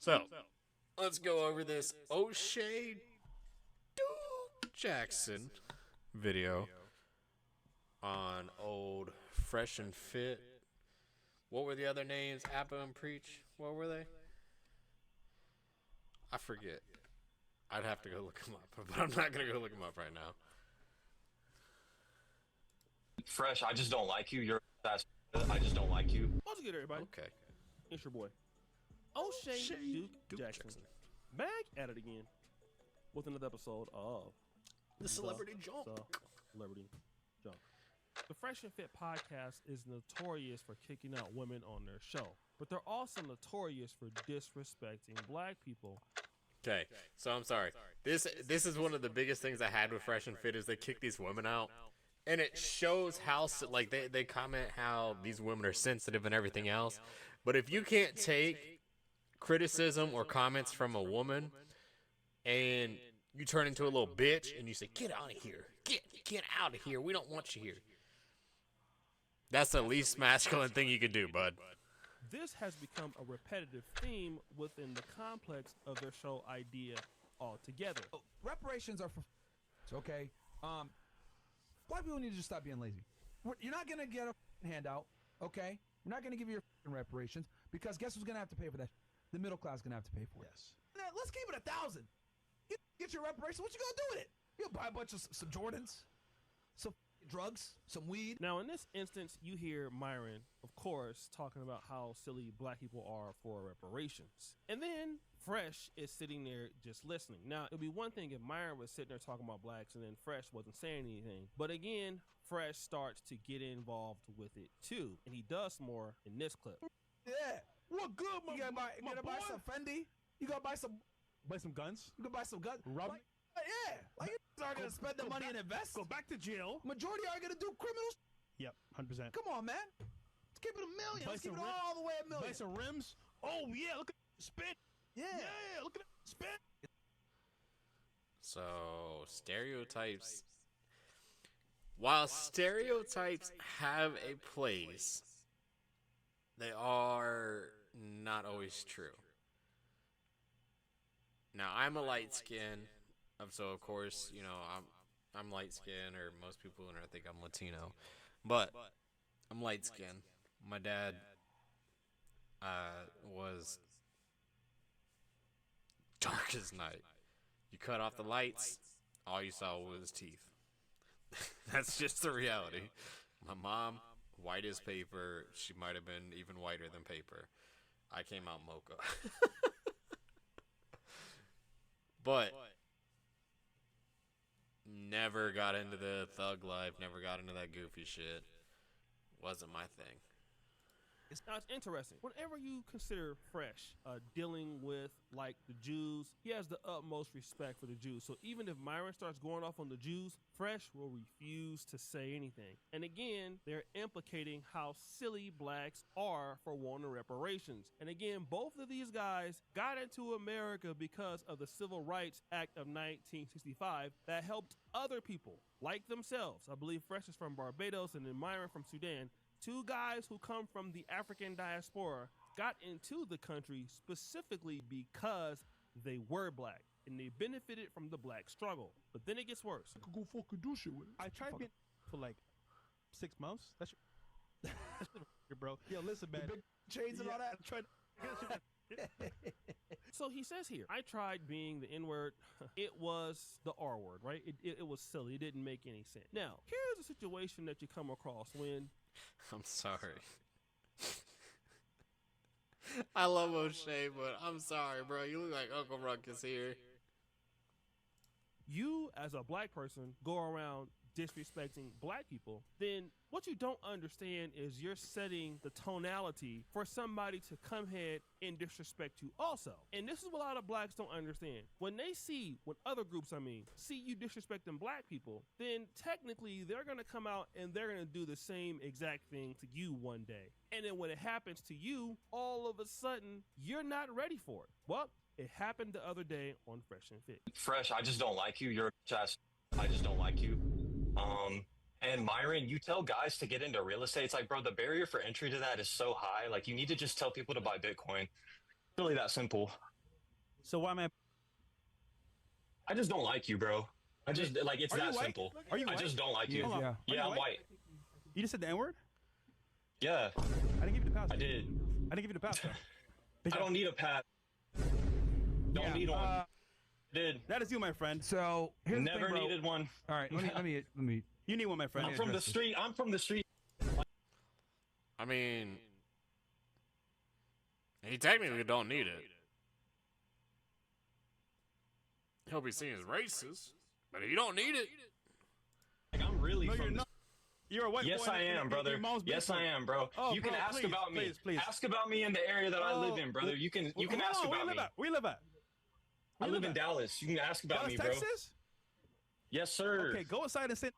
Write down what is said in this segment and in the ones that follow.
So, let's go over this O'Shea Duke Jackson video on old Fresh and Fit. What were the other names? Appa and Preach? What were they? I forget. I'd have to go look them up, but I'm not going to go look them up right now. Fresh, I just don't like you. You're I just don't like you. What's good, everybody? Okay. It's your boy, O'Shea Duke Jackson. Back at it again with another episode of The Celebrity Junk. Celebrity Junk. The Fresh and Fit podcast is notorious for kicking out women on their show, but they're also notorious for disrespecting black people. Okay, so I'm sorry. This is one of the biggest things I had with Fresh and Fit is they kick these women out. And it shows how, like, they comment how these women are sensitive and everything else. But if you can't take criticism or comments from a woman and you turn into a little bitch and you say, get out of here. Get out of here. We don't want you here. That's the least masculine thing you can do, bud. This has become a repetitive theme within the complex of their show idea altogether. Reparations are for okay. Black people need to just stop being lazy. You're not gonna get a handout, okay? We're not gonna give you your reparations because guess who's gonna have to pay for that? The middle class is gonna have to pay for it. Yes. Now, let's keep it 1,000. Get your reparations. What you gonna do with it? You'll buy a bunch of some Jordans, some drugs, some weed. Now, in this instance, you hear Myron, of course, talking about how silly black people are for reparations. And then Fresh is sitting there just listening. Now, it'd be one thing if Myron was sitting there talking about blacks and then Fresh wasn't saying anything. But again, Fresh starts to get involved with it too. And he does more in this clip. Yeah. What good, You gotta buy some Fendi. You gotta buy some guns? You can buy some guns. Rub- Yeah. Like, you aren't gonna spend the money and invest. Go back to jail. Majority are gonna do criminals. Yep, 100%. Come on, man. Let's keep it a million. Buy Let's keep some it rim- all the way a million. Buy some rims. Oh, yeah, look at that spin. Yeah. Yeah, look at that spin. So, stereotypes. While stereotypes have a place, they are not always true. Now, I'm a light skin, so of course, you know, I'm light skin, or most people think I'm Latino, but I'm light skin. My dad was dark as night. You cut off the lights, all you saw was teeth. That's just the reality. My mom, white as paper. She might have been even whiter than paper. I came out mocha. But never got into the thug life, never got into that goofy shit. Wasn't my thing. Now, it's interesting. Whenever you consider Fresh dealing with, like, the Jews, he has the utmost respect for the Jews. So even if Myron starts going off on the Jews, Fresh will refuse to say anything. And again, they're implicating how silly blacks are for wanting reparations. And again, both of these guys got into America because of the Civil Rights Act of 1965 that helped other people like themselves. I believe Fresh is from Barbados and then Myron from Sudan. Two guys who come from the African diaspora got into the country specifically because they were black and they benefited from the black struggle. But then it gets worse. I could go fucking do shit with it. I tried being for like 6 months. That's bro. Yo, listen, man. The big chains and all that. I tried. So he says here, I tried being the N-word. It was the R-word, right? It was silly. It didn't make any sense. Now, here's a situation that you come across when I'm sorry. I love O'Shea, but I'm sorry, bro. You look like Uncle Ruckus here. you as a black person go around disrespecting black people, then what you don't understand is you're setting the tonality for somebody to come ahead and disrespect you also. And this is what a lot of blacks don't understand. When they see, when other groups, see you disrespecting black people, then technically they're going to come out and they're going to do the same exact thing to you one day. And then when it happens to you, all of a sudden, you're not ready for it. Well, it happened the other day on Fresh and Fit. Fresh, I just don't like you. You're a bitch ass. I just don't like you. And Myron, you tell guys to get into real estate. It's like, bro, the barrier for entry to that is so high. Like, you need to just tell people to buy Bitcoin. Really that simple. So why am I? I just don't like you, bro. I just like it's Are you that white? simple. Are you I white? just don't like you. Hold on. Are you Yeah, I'm white? white. You just said the N-word? Yeah, I didn't give you the pass. I did. I didn't give you the pass. I don't need a pat. Don't need one. Did. That is you, my friend. So here's the Never thing, bro. needed one. All right, let me. You need one, my friend. I'm from the address this. street. I'm from the street. I mean, he technically don't need it. He'll be seen as racist, but he don't need it. Like I'm really No, from. you're the not. You're a white Yes, boy I in am, your brother. mom's Yes, I basement. am, bro. Oh, You can bro, ask please, about me. please. Ask about me in the area that I live in, brother. You can Hold ask on, about me. Where you live at? I Where you live in at? Dallas. You can ask about Dallas, me, bro. Texas? Yes, sir. Okay, go inside and sit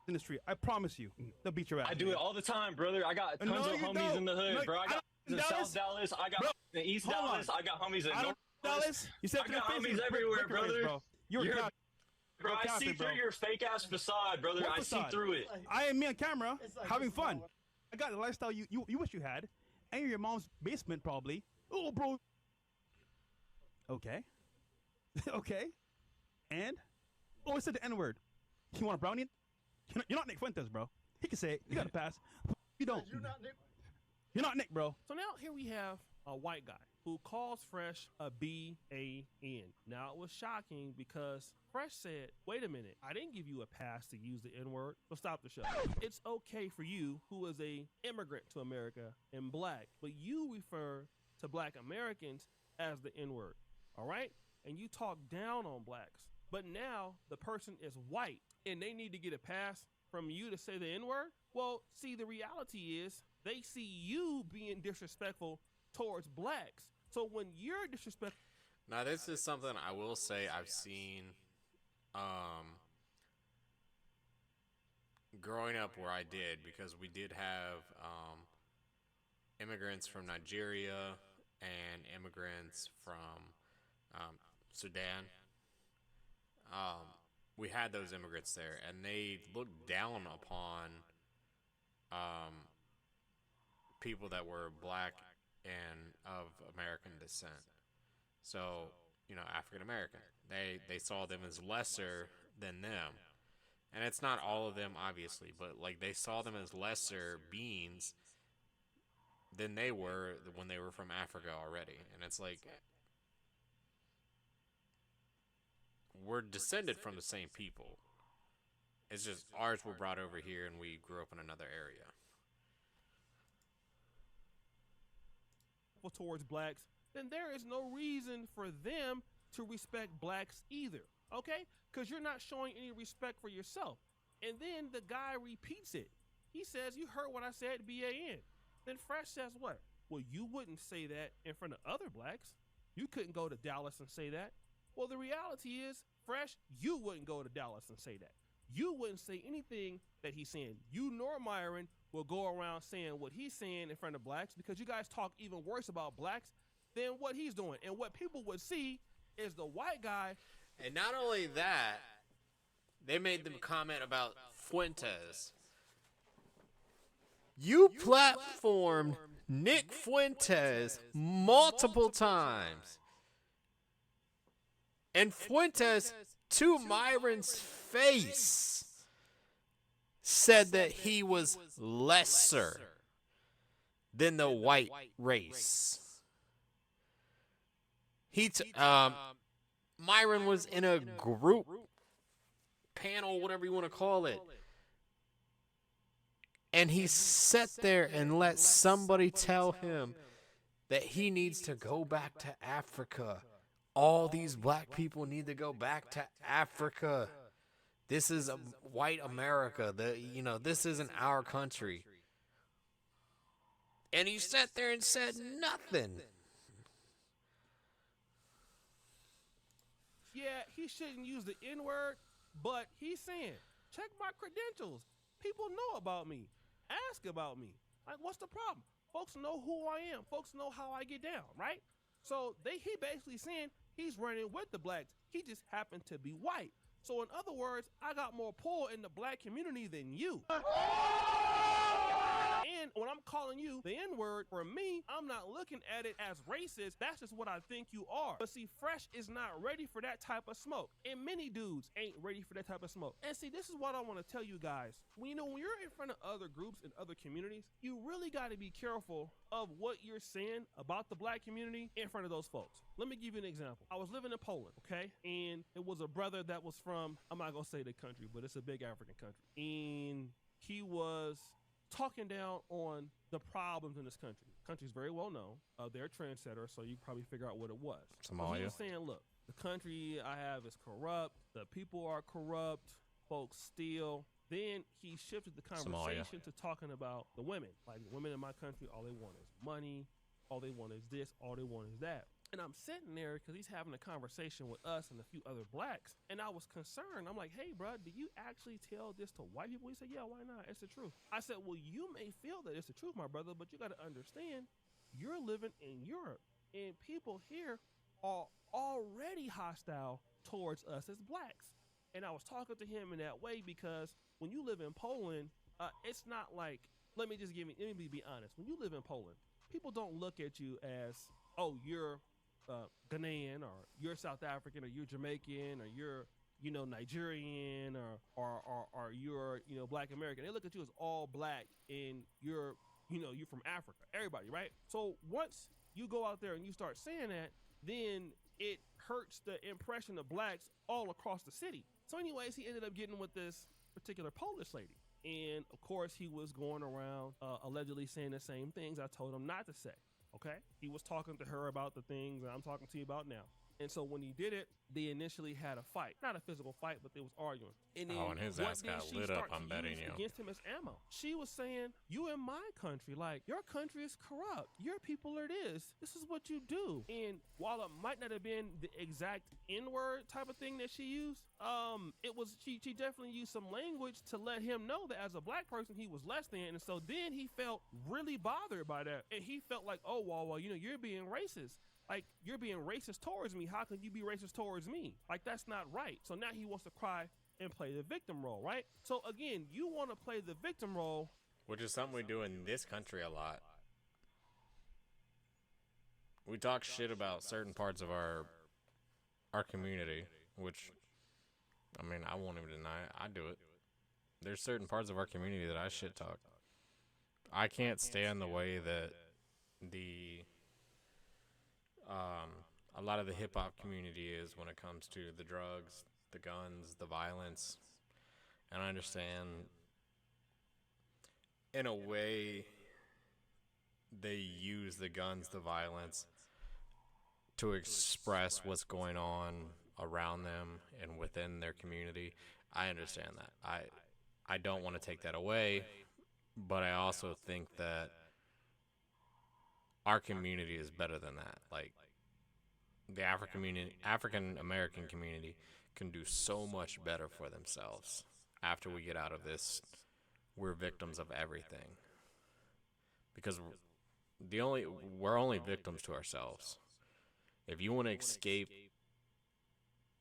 in the street. I promise you, they'll beat your ass. I do it all the time, brother. I got tons No, of you homies don't. in the hood, No, bro. I got in Dallas? South Dallas. I got Bro, in East hold Dallas. on. I got homies in I North don't Dallas. You said I got to your face, homies everywhere, break your face, brother. bro. You're You're- a Bro, You're I capping, see bro. through your fake ass facade, brother. What I see facade? through it. I am me on camera, having fun. I got the lifestyle you wish you had, and you're in your mom's basement probably. Oh, bro. Okay. Okay. And I said the N-word. You want a brownie? You're not Nick Fuentes, bro. He can say it. You got to pass. You don't. You're not Nick, bro. So now here we have a white guy who calls Fresh a B-A-N. Now it was shocking because Fresh said, wait a minute, I didn't give you a pass to use the N-word, so stop the show. It's okay for you, who is a immigrant to America and black, but you refer to black Americans as the N-word, all right? And you talk down on blacks. But now the person is white and they need to get a pass from you to say the N-word? Well, see, the reality is they see you being disrespectful towards blacks. So when you're disrespectful, Now, this is something I will say I've seen growing up where I did, because we did have immigrants from Nigeria and immigrants from Sudan. We had those immigrants there, and they looked down upon people that were black and of American descent. So, you know, African American. They saw them as lesser than them. And it's not all of them, obviously, but like they saw them as lesser beings than they were when they were from Africa already. And it's like, we're descended from the same people. It's just ours were brought over here and we grew up in another area. towards blacks, then there is no reason for them to respect blacks either, okay? Because you're not showing any respect for yourself. And then the guy repeats it. He says, you heard what I said, B-A-N. Then Fresh says what? Well, you wouldn't say that in front of other blacks. You couldn't go to Dallas and say that. Well, the reality is, Fresh, you wouldn't go to Dallas and say that. You wouldn't say anything that he's saying. You nor Myron will go around saying what he's saying in front of blacks, because you guys talk even worse about blacks than what he's doing. And what people would see is the white guy. And not only that, they made them comment about Fuentes. You platformed Nick Fuentes multiple times. And Fuentes, to Myron's face, said that he was lesser than the white race. Myron was in a group panel, whatever you want to call it, and he sat there and let somebody tell him that he needs to go back to Africa. All these black people need to go back to Africa. This is a white America. This isn't our country. And he sat there and said nothing. Yeah, he shouldn't use the N-word, but he's saying, check my credentials. People know about me. Ask about me. Like, what's the problem? Folks know who I am. Folks know how I get down, right? So he basically saying he's running with the blacks. He just happened to be white. So in other words, I got more pull in the black community than you. And when I'm calling you the N-word, for me, I'm not looking at it as racist. That's just what I think you are. But see, Fresh is not ready for that type of smoke. And many dudes ain't ready for that type of smoke. And see, this is what I want to tell you guys. When you're in front of other groups and other communities, you really got to be careful of what you're saying about the black community in front of those folks. Let me give you an example. I was living in Poland, okay? And it was a brother that was from, I'm not going to say the country, but it's a big African country. And he was talking down on the problems in this country. The country's very well known. They're a trendsetter, so you probably figure out what it was. Somalia. He was saying, look, the country I have is corrupt. The people are corrupt. Folks steal. Then he shifted the conversation to talking about the women. Like, women in my country, all they want is money. All they want is this. All they want is that. And I'm sitting there because he's having a conversation with us and a few other blacks. And I was concerned. I'm like, hey, bro, do you actually tell this to white people? He said, yeah, why not? It's the truth. I said, well, you may feel that it's the truth, my brother, but you got to understand you're living in Europe. And people here are already hostile towards us as blacks. And I was talking to him in that way because when you live in Poland, it's not like, let me be honest. When you live in Poland, people don't look at you as, oh, you're Ghanaian, or you're South African, or you're Jamaican, or you're, Nigerian, or you're, Black American. They look at you as all black, and you're from Africa. Everybody, right? So once you go out there and you start saying that, then it hurts the impression of blacks all across the city. So anyways, he ended up getting with this particular Polish lady. And of course, he was going around allegedly saying the same things I told him not to say. Okay? He was talking to her about the things that I'm talking to you about now. And so when he did it, they initially had a fight. Not a physical fight, but they was arguing. And then and his ass got lit up, I'm betting you. Against him as ammo. She was saying, you in my country, like, your country is corrupt. Your people are this. This is what you do. And while it might not have been the exact N-word type of thing that she used, she definitely used some language to let him know that as a black person, he was less than. And so then he felt really bothered by that. And he felt like, oh, well, you're being racist. Like, you're being racist towards me. How can you be racist towards me? Like, that's not right. So now he wants to cry and play the victim role, right? So again, you want to play the victim role, which is something we do in this country a lot. We talk shit about certain parts of our community, which, I mean, I won't even deny it. I do it. There's certain parts of our community that I shit talk. I can't stand the way that a lot of the hip-hop community is when it comes to the drugs, the guns, the violence. And I understand, in a way, they use the guns, the violence, to express what's going on around them and within their community. I understand that. I don't want to take that away, but I also think that our community is better than that. Like, the African American community can do so much better for themselves after we get out of this. We're victims of everything because we're only victims to ourselves. If you want to escape,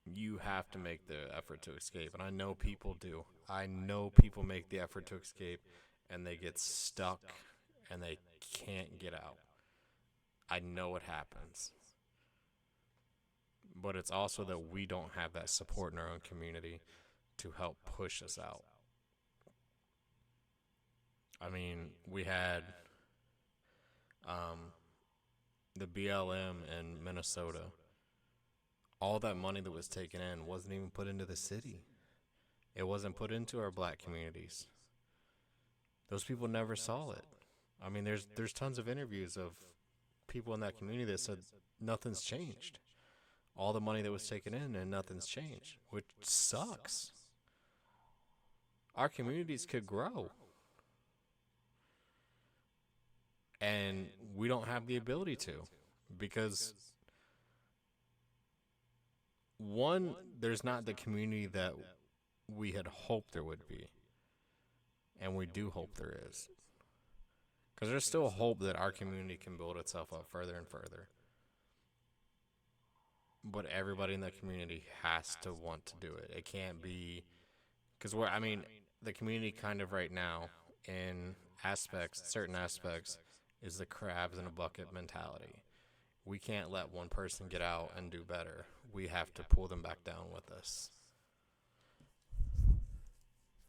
you have to make the effort to escape, and I know people do. I know people make the effort to escape, and they get stuck, and they can't get out. I know it happens. But it's also that we don't have that support in our own community to help push us out. I mean, we had the BLM in Minnesota. All that money that was taken in wasn't even put into the city. It wasn't put into our black communities. Those people never saw it. I mean, there's tons of interviews of people in that community that said nothing's changed. All the money that was taken in and nothing's changed, which sucks. Our communities could grow. And we don't have the ability to, because one, there's not the community that we had hoped there would be. And we do hope there is. Because there's still hope that our community can build itself up further and further. But everybody in that community has to want to do it. It can't be, because the community kind of right now in certain aspects, is the crabs in a bucket mentality. We can't let one person get out and do better. We have to pull them back down with us.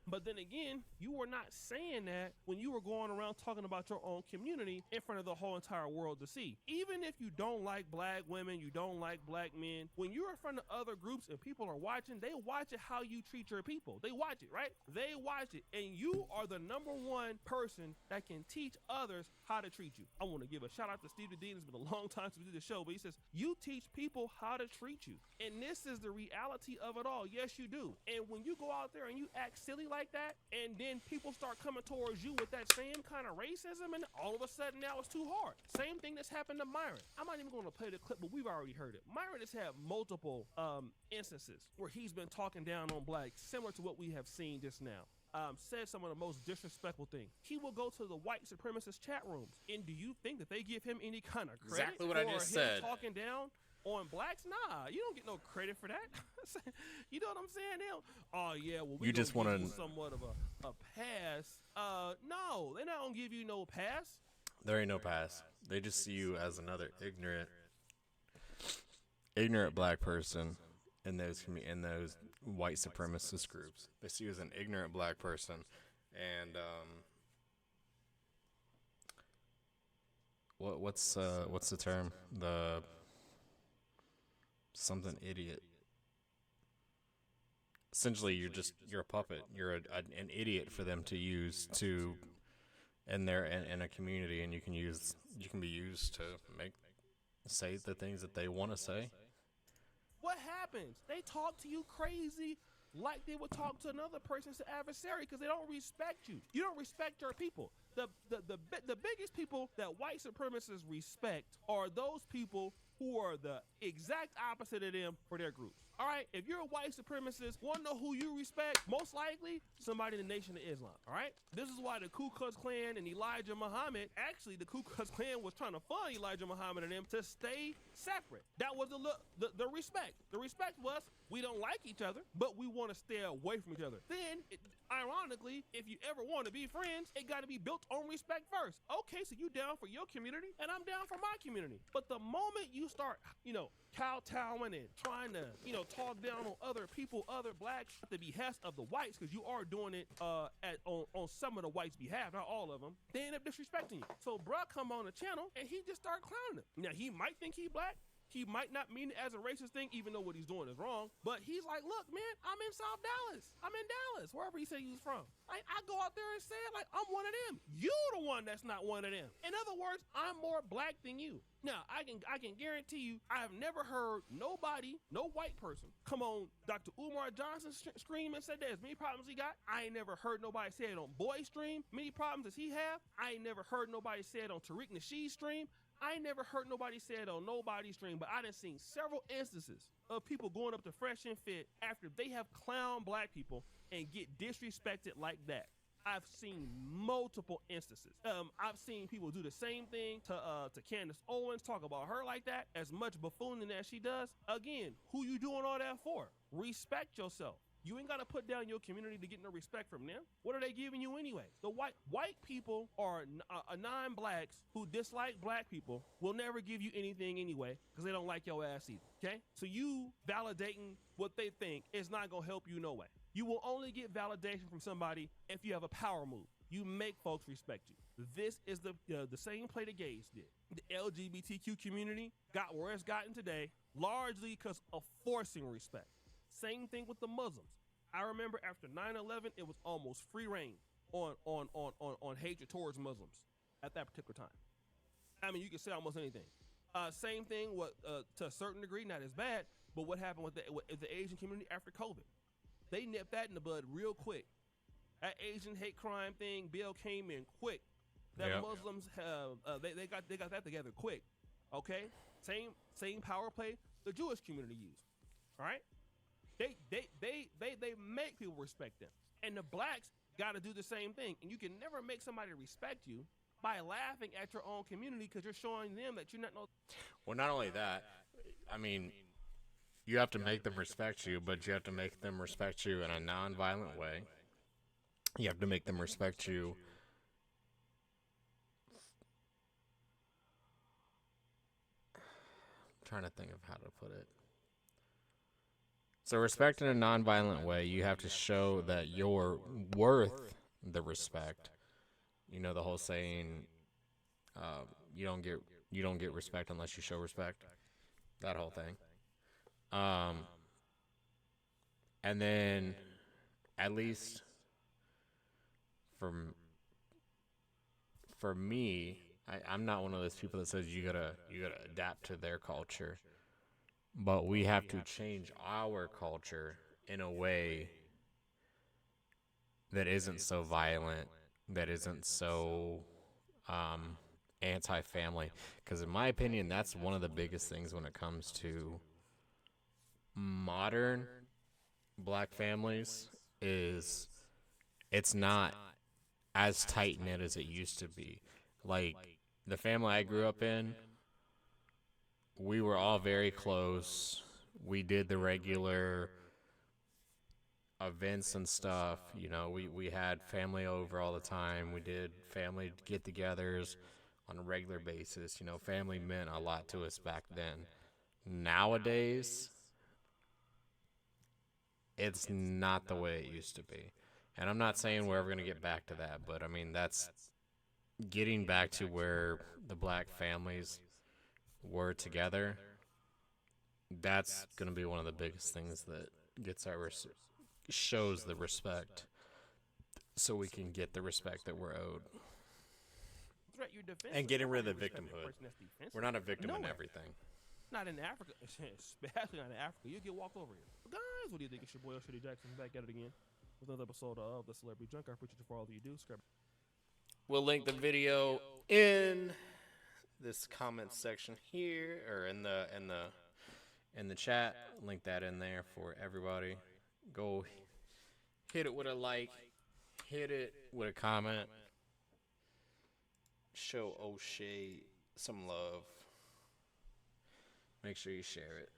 But then again, you were not saying that when you were going around talking about your own community in front of the whole entire world to see. Even if you don't like black women, you don't like black men, when you're in front of other groups and people are watching, they watch it how you treat your people. They watch it, right? They watch it. And you are the number one person that can teach others how to treat you. I want to give a shout out to Steve Dean. It's been a long time since we did the show, but he says, you teach people how to treat you. And this is the reality of it all. Yes, you do. And when you go out there and you act silly like that, and then people start coming towards you with that same kind of racism, and all of a sudden now it's too hard. Same thing that's happened to Myron. I'm not even going to play the clip, but we've already heard it. Myron has had multiple instances where he's been talking down on blacks, similar to what we have seen just now. Said some of the most disrespectful things. He will go to the white supremacist chat rooms, and do you think that they give him any kind of credit Exactly what I for just him said. talking down on blacks? Nah, you don't get no credit for that. You know what I'm saying? Oh yeah, well we You just want wanna- to somewhat of a pass. No, they're not gonna give you no pass. There ain't no pass. They just see you as another ignorant black person in those white supremacist groups. They see you as an ignorant black person, and what's the term? The something idiot. Essentially, you're a puppet. You're an idiot for them to use to in a community, and you can be used to say the things that they want to say. What happens? They talk to you crazy like they would talk to another person's adversary because they don't respect you. You don't respect your people. The biggest people that white supremacists respect are those people who are the exact opposite of them for their groups. All right, if you're a white supremacist, want to know who you respect? Most likely, somebody in the Nation of Islam. All right, this is why the Ku Klux Klan and Elijah Muhammad, actually, the Ku Klux Klan was trying to fund Elijah Muhammad and them to stay separate. That was the respect. The respect was we don't like each other, but we want to stay away from each other. Then, ironically, if you ever want to be friends, it got to be built on respect first. Okay, so you down for your community, and I'm down for my community. But the moment you start, kowtowing and trying to, talk down on other people, other blacks, at the behest of the whites, because you are doing it on some of the whites' behalf, not all of them, they end up disrespecting you. So bruh come on the channel, and he just start clowning him. Now, he might think he black. He might not mean it as a racist thing, even though what he's doing is wrong. But he's like, look, man, I'm in South Dallas. I'm in Dallas, wherever he said he was from. I go out there and say it like I'm one of them. You the one that's not one of them. In other words, I'm more black than you. Now, I can guarantee you, I have never heard nobody, no white person, come on Dr. Umar Johnson stream and said there's many problems he got. I ain't never heard nobody say it on Boy stream. Many problems does he have? I ain't never heard nobody say it on Tariq Nasheed's stream. I ain't never heard nobody say it on nobody's stream, but I done seen several instances of people going up to Fresh and Fit after they have clowned black people and get disrespected like that. I've seen multiple instances. I've seen people do the same thing to Candace Owens, talk about her like that, as much buffooning as she does. Again, who you doing all that for? Respect yourself. You ain't got to put down your community to get no respect from them. What are they giving you anyway? The white people are non-blacks who dislike black people will never give you anything anyway because they don't like your ass either, okay? So you validating what they think is not going to help you no way. You will only get validation from somebody if you have a power move. You make folks respect you. This is the same play the gays did. The LGBTQ community got where it's gotten today largely because of forcing respect. Same thing with the Muslims. I remember after 9/11, it was almost free reign on hatred towards Muslims at that particular time. I mean, you can say almost anything. Same thing to a certain degree, not as bad, but what happened with the Asian community after COVID? They nipped that in the bud real quick. That Asian hate crime thing bill came in quick. That Yep. Muslims they got that together quick. Okay, same power play the Jewish community used. All right. They make people respect them. And the blacks got to do the same thing. And you can never make somebody respect you by laughing at your own community because you're showing them that you're not no. Well, not only that, I mean, you have to make them respect you, but you have to make them respect you in a non-violent way. You have to make them respect you trying to think of how to put it. So respect in a non-violent way, you have to show that you're worth the respect. You know the whole saying, you don't get respect unless you show respect. That whole thing. And then, at least for me, I'm not one of those people that says you gotta adapt to their culture, but we have to change our culture in a way that isn't so violent, that isn't so anti-family. Because in my opinion, that's one of the biggest things when it comes to modern black families is it's not as tight-knit as it used to be. Like, the family I grew up in, we were all very close. We did the regular events and stuff. You know, we had family over all the time. We did family get-togethers on a regular basis. You know, family meant a lot to us back then. Nowadays, it's not the way it used to be. And I'm not saying we're ever going to get back to that, but I mean, that's getting back to where the black families were together. That's going to be one of the biggest things that gets shows the respect, so we can get the respect that we're owed. And getting rid of the victimhood. We're not a victim in everything. Not in Africa, especially not in Africa. You get walked over here. But guys, what do you think? It's your boy Shitty Jackson back at it again with another episode of the Celebrity Junk. I appreciate you for all that you do. Subscribe. We'll link the video in this comment section here, or in the chat. Link that in there for everybody. Go hit it with a like, hit it with a comment. Show O'Shea some love. Make sure you share it.